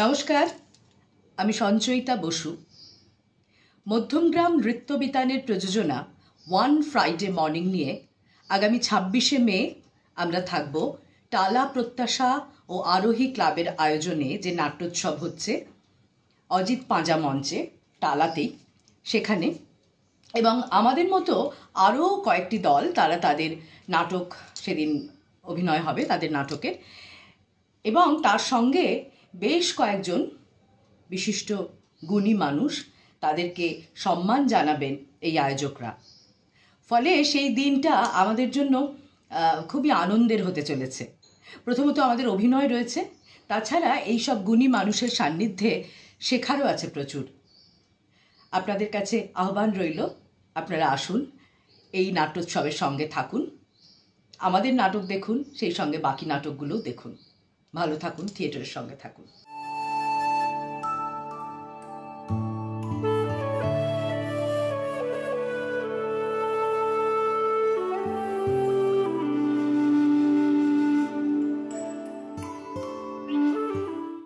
নমস্কার, আমি সঞ্চয়িতা বসু। মধ্যমগ্রাম নৃত্যবিতানের প্রযোজনা ওয়ান ফ্রাইডে মর্নিং নিয়ে আগামী 26শে মে আমরা থাকব টালা প্রত্যাশা ও আরোহী ক্লাবের আয়োজনে যে নাট্যোৎসব হচ্ছে অজিত পাঁজা মঞ্চে টালাতেই, সেখানে। এবং আমাদের মতো আরও কয়েকটি দল, তারা তাদের নাটক সেদিন অভিনয় হবে তাদের নাটকের, এবং তার সঙ্গে বেশ কয়েকজন বিশিষ্ট গুণী মানুষ, তাদেরকে সম্মান জানাবেন এই আয়োজকরা। ফলে সেই দিনটা আমাদের জন্য খুবই আনন্দের হতে চলেছে। প্রথমত আমাদের অভিনয় রয়েছে, তাছাড়া এই সব গুণী মানুষের সান্নিধ্যে শেখারও আছে প্রচুর। আপনাদের কাছে আহ্বান রইল, আপনারা আসুন, এই নাট্যোৎসবের সঙ্গে থাকুন, আমাদের নাটক দেখুন, সেই সঙ্গে বাকি নাটকগুলোও দেখুন। ভালো থাকুন, থিয়েটারের সঙ্গে থাকুন।